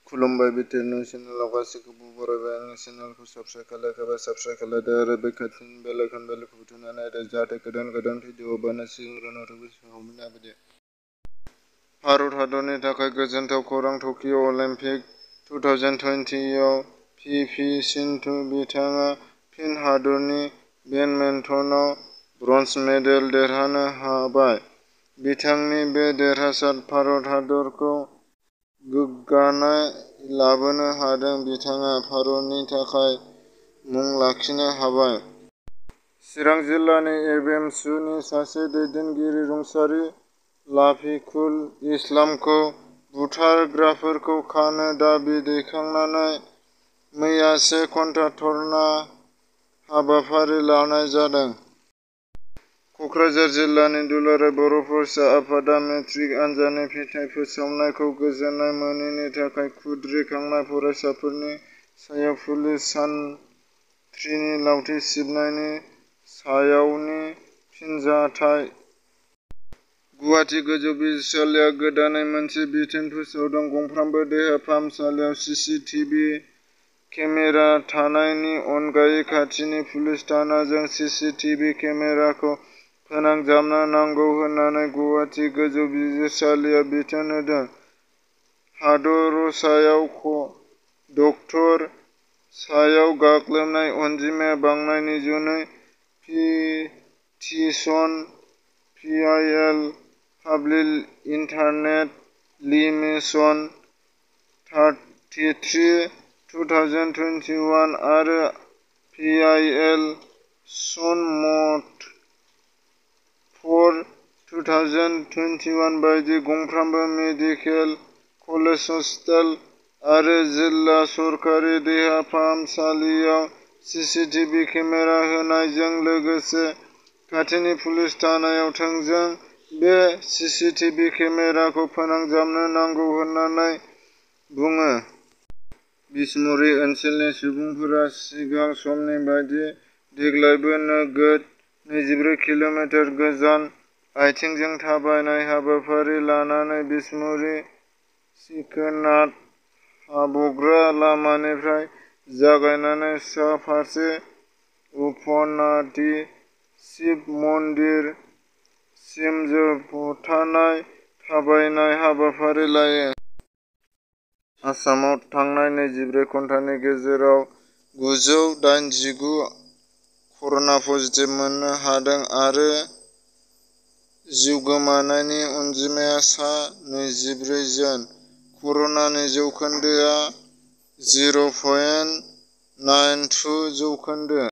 खुलुमबाय बिटिआरनि चेनेलाव गासैखौबो बरायबाय। आंनि चेनेलखौ साबस्क्राइब खालामाखैबा साबस्क्राइब खालामदो आरो बे खाथिनि बेल आइकनखौ थुना नायदो जाहाथे गोदान भिडिअ बानायनाय सिगां नटिफिकेसनखौ मोननो हायो। भारत हादरनि थाखाय गोजोनथाव खौरां टकिय' अलिम्पिक 2020 आव पि सिन्धु बिथाङा फिन हादरनि बेडमिन्टनाव ब्रन्ज मेडेल देरहानो हाबाय। बिथांनि बे देरहासारनाया भारत हादरखौ गोग्गानाय लाबोनो हादों। बिथाङा भारतनि थाखाय मुं लाखिनो हाबाय। चिरां जिल्लानि एएमइउ नि सासे दैदेनगिरि रुंसारि लाफिकुल इस्लामखौ बुथारग्राफोरखौ खानो दाबि दैखांनानै मैया 1 घन्टा धर्ना हाबाफारि लानाय जादों। कक्राझार जिल्लानि दुलाराय बर' फरायसा आफादा मेट्रिक आनजादनि फिथाय फोसावनायखौ गोजोननाय मोनैनि थाखाय खुद्रिखांनाय फरायसाफोरनि सायाव पुलिस सान्थ्रिनि लावथि सिबनायनि सायावनि फिनजाथाय। गुवाहाटी गोजौ बिजिरसालिया गोदानै मोनसे बिथोन फोसावदों। गंफ्रोमबो देहा फाहामसालियाव सिसिटिभि केमेरा थानायनि अनगायै खाथिनि पुलिस थानाजों सिसिटिभि केमेराखौ फोनांजाबनो नांगौ होननानै गुवाहाटी गोजौ बिजिरसालिया बिथोन होदों। हादरसायाव डक्टर सायाव गाग्लोबनाय अनजिमाया बांनायनि जुनै petition PIL public interest limitation 33/2021 आरो पिआइएल सुन मट 4/2021 बायदि गंफ्रोमबो मेडिकेल कलेज हस्पिटाल आरो जिल्ला सरकारि देहा फाहामसालियाव सिसिटिभि केमेरा होनायजों लोगोसे खाथिनि पुलिस थानायाव थोंजों बे सिसिटिभि केमेराखौ फोनांजाबनो नांगौ होननानै बुङो। बिसमुरि ओनसोलनि सुबुंफोरा सिगां समनि बायदि देग्लायबो नोगोद 24 किल'मिटार गोजान आथिंजों थाबायनाय हाबाफारि लानानै बिसमुरि चिकनाट हाबग्रा लामानिफ्राय जागायनानै सा फारसे उपनदी शिव मन्दिर सिम जथायनाय थाबायनाय हाबाफारि लायो। आसामाव थांनाय 24 घन्टानि गेजेराव 989 कर'ना पजिटिभ मोननो हादों आरो जिउ गोमानायनि अनजिमाया सा 24 जन। कर'नानि जौखोन्दोआ 0.92%।